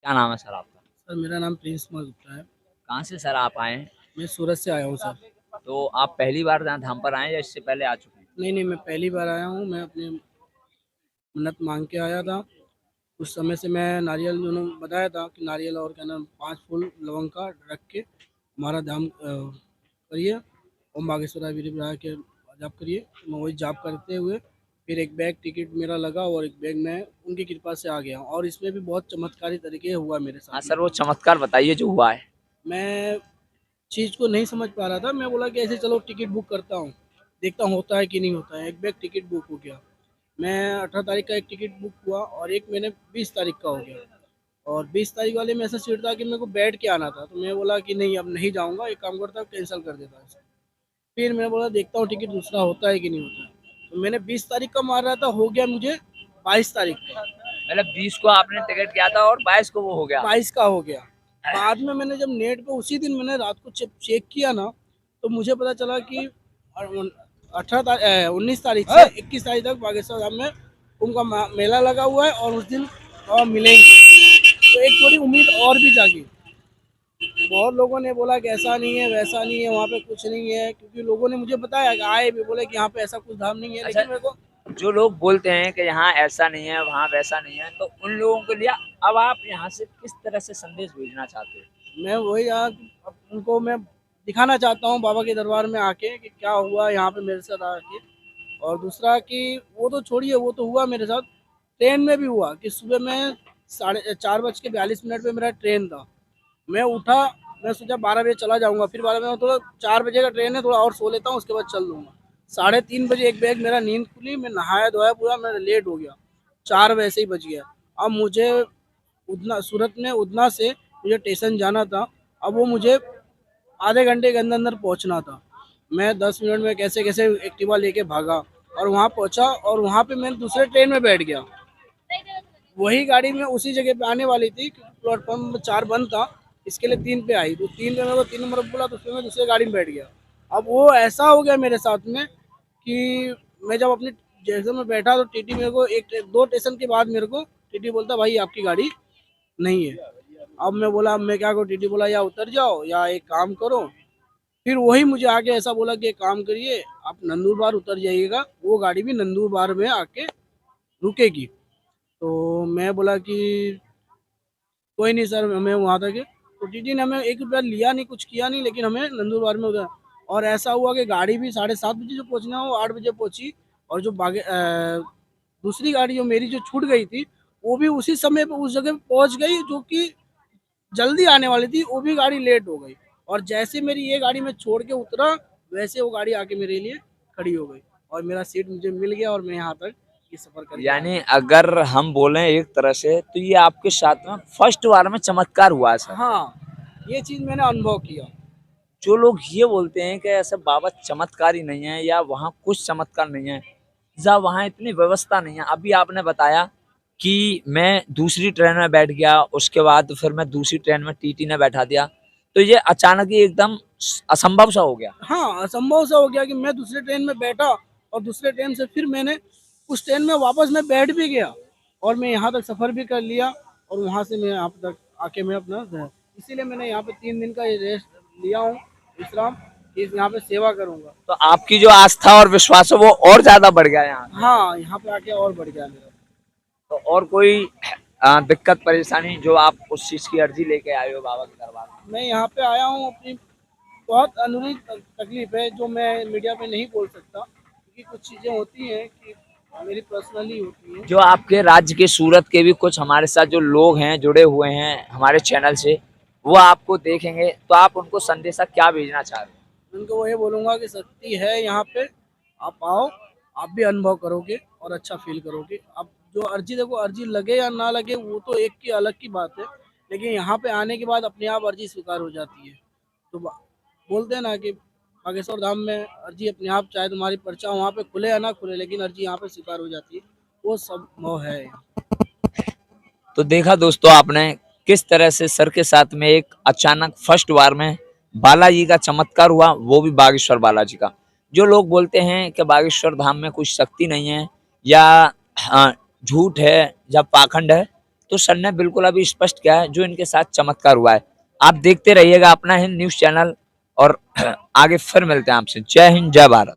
क्या नाम है सर आपका? सर मेरा नाम प्रिंस कुमार गुप्ता है। कहाँ से सर आप आए हैं? मैं सूरत से आया हूँ सर। तो आप पहली बार यहाँ धाम पर आए हैं या इससे पहले आ चुके हैं? नहीं नहीं, मैं पहली बार आया हूँ। मैं अपनी मन्नत मांग के आया था। उस समय से मैं नारियल, उन्होंने बताया था कि नारियल और क्या नाम 5 फूल लवंग का रख के हमारा धाम करिए, ओम बागेश्वराय वीरभद्रा के जाप करिए। तो मैं वही जाप करते हुए फिर एक बैग टिकट मेरा लगा और एक बैग मैं उनकी कृपा से आ गया। और इसमें भी बहुत चमत्कारी तरीके हुआ मेरे हाँ साथ में। सर, वो चमत्कार बताइए जो हुआ है। मैं चीज़ को नहीं समझ पा रहा था। मैं बोला कि ऐसे चलो टिकट बुक करता हूँ, देखता हूँ होता है कि नहीं होता है। एक बैग टिकट बुक हो गया। मैं 18 तारीख का एक टिकट बुक हुआ और एक मैंने 20 तारीख का हो गया। और 20 तारीख वाले में ऐसा सीट था कि मेरे को बैठ के आना था, तो मैं बोला कि नहीं अब नहीं जाऊँगा, एक काम करता हूँ कैंसिल कर देता हूँ। फिर मैं बोला देखता हूँ टिकट दूसरा होता है कि नहीं होता है। तो मैंने 20 तारीख का मार रहा था, हो गया मुझे 22 तारीख का। मतलब 20 को आपने टिकट किया था और 22 को वो हो गया। 22 का हो गया। बाद में मैंने जब नेट पे उसी दिन मैंने रात को चेक किया ना, तो मुझे पता चला कि 19 तारीख से 21 तारीख तक बागेश्वर धाम में कुंभ का मेला लगा हुआ है और उस दिन मिलेंगे। तो एक थोड़ी उम्मीद और भी जागी। बहुत लोगों ने बोला कि ऐसा नहीं है वैसा नहीं है, वहाँ पे कुछ नहीं है, क्योंकि लोगों ने मुझे बताया कि आए भी बोले कि यहाँ पे ऐसा कुछ धाम नहीं है, अच्छा, लेकिन मेरे को जो लोग बोलते हैं कि यहाँ ऐसा नहीं है वहाँ वैसा नहीं है, तो उन लोगों के लिए अब आप यहाँ से किस तरह से संदेश भेजना चाहते हैं? मैं वही यार अब उनको मैं दिखाना चाहता हूँ बाबा के दरबार में आके कि क्या हुआ यहाँ पे मेरे साथ आके। और दूसरा कि वो तो छोड़िए, वो तो हुआ मेरे साथ। ट्रेन में भी हुआ कि सुबह में 4:42 पे मेरा ट्रेन था। मैं उठा, मैं सोचा 12 बजे चला जाऊंगा, फिर 12 बजे थोड़ा 4 बजे का ट्रेन है, थोड़ा और सो लेता हूँ उसके बाद चल लूँगा। 3:30 बजे एक बैग मेरा नींद खुली, मैं नहाया धोया पूरा, मैं लेट हो गया। 4 वैसे ही बज गया। अब मुझे उधना सूरत में उधना से मुझे स्टेशन जाना था। अब वो मुझे आधे घंटे के अंदर अंदर पहुंचना था। मैं 10 मिनट में कैसे कैसे एक्टिवा लेके भागा और वहाँ पहुंचा और वहाँ पे मैं दूसरे ट्रेन में बैठ गया। वही गाड़ी में उसी जगह पे आने वाली थी, प्लेटफॉर्म 4 बंद था, इसके लिए 3 पे आई। तो 3 पे मेरे को 3 नंबर बोला, तो उसमें मैं दूसरे गाड़ी में बैठ गया। अब वो ऐसा हो गया मेरे साथ में कि मैं जब अपनी जैसे में बैठा तो टीटी मेरे को एक दो स्टेशन के बाद मेरे को टीटी बोलता भाई आपकी गाड़ी नहीं है। अब मैं बोला अब मैं क्या करूँ। टीटी बोला या उतर जाओ या एक काम करो। फिर वही मुझे आके ऐसा बोला कि एक काम करिए, आप नंदुरबार उतर जाइएगा, वो गाड़ी भी नंदुरबार में आके रुकेगी। तो मैं बोला कि कोई नहीं सर, हमें वहाँ तक तो टीटी ने हमें 1 रुपया लिया नहीं, कुछ किया नहीं, लेकिन हमें नंदुरबार में उतारा। और ऐसा हुआ कि गाड़ी भी 7:30 बजे जो पहुँचना हो 8 बजे पहुँची। और जो दूसरी गाड़ी जो मेरी जो छूट गई थी, वो भी उसी समय पे उस जगह पे पहुँच गई जो कि जल्दी आने वाली थी, वो भी गाड़ी लेट हो गई। और जैसे मेरी ये गाड़ी में छोड़ के उतरा, वैसे वो गाड़ी आके मेरे लिए खड़ी हो गई और मेरा सीट मुझे मिल गया और मैं यहाँ तक ये सफर करके आ यानी गया। अगर हम बोलें एक तरह से तो ये आपके साथ में फर्स्ट बार में चमत्कार हुआ है सर। हाँ, ये चीज़ मैंने अनुभव किया। जो लोग ये बोलते हैं कि ऐसे बाबा चमत्कार ही नहीं है या वहाँ कुछ चमत्कार नहीं है या वहाँ इतनी व्यवस्था नहीं है। अभी आपने बताया कि मैं दूसरी ट्रेन में बैठ गया, उसके बाद फिर मैं दूसरी ट्रेन में टीटी ने बैठा दिया, तो ये अचानक ही एकदम असंभव सा हो गया। हाँ, असंभव सा हो गया कि मैं दूसरे ट्रेन में बैठा और दूसरे ट्रेन से फिर मैंने उस ट्रेन में वापस मैं बैठ भी गया और मैं यहाँ तक सफ़र भी कर लिया। और वहाँ से मैं यहाँ तक आके मैं अपना इसीलिए मैंने यहाँ पे 3 दिन का ये रेस्ट लिया हूँ, विश्राम, कि यहाँ पे सेवा करूँगा। तो आपकी जो आस्था और विश्वास है वो और ज्यादा बढ़ गया यहाँ। हाँ, यहाँ पे आके और बढ़ गया मेरा। तो और कोई दिक्कत परेशानी जो आप उस चीज की अर्जी लेके आए हो बाबा के दरबार में? मैं यहाँ पे आया हूँ, अपनी बहुत अनूठी तकलीफ है जो मैं मीडिया पे नहीं बोल सकता, क्योंकि कुछ चीज़ें होती हैं कि मेरी पर्सनली होती हैं। जो आपके राज्य के सूरत के भी कुछ हमारे साथ जो लोग हैं जुड़े हुए हैं हमारे चैनल से, वो आपको देखेंगे तो आप उनको संदेशा क्या भेजना चाह रहे हैं? उनको वही बोलूँगा कि शक्ति है यहाँ पे, आप आओ, आप भी अनुभव करोगे और अच्छा फील करोगे। अब जो अर्जी, देखो अर्जी लगे या ना लगे वो तो एक की अलग की बात है, लेकिन यहाँ पे आने के बाद अपने आप अर्जी स्वीकार हो जाती है। तो बोलते हैं ना कि बागेश्वर धाम में अर्जी अपने आप, चाहे तुम्हारी पर्चा वहाँ पे खुले या ना खुले, लेकिन अर्जी यहाँ पे स्वीकार हो जाती है। वो सब मोह है यहाँ। तो देखा दोस्तों आपने किस तरह से सर के साथ में एक अचानक फर्स्ट बार में बालाजी का चमत्कार हुआ, वो भी बागेश्वर बालाजी का। जो लोग बोलते हैं कि बागेश्वर धाम में कुछ शक्ति नहीं है या झूठ है या पाखंड है, तो सर ने बिल्कुल अभी स्पष्ट किया है जो इनके साथ चमत्कार हुआ है। आप देखते रहिएगा अपना हिंद न्यूज़ चैनल और आगे फिर मिलते हैं आपसे। जय हिंद, जय भारत।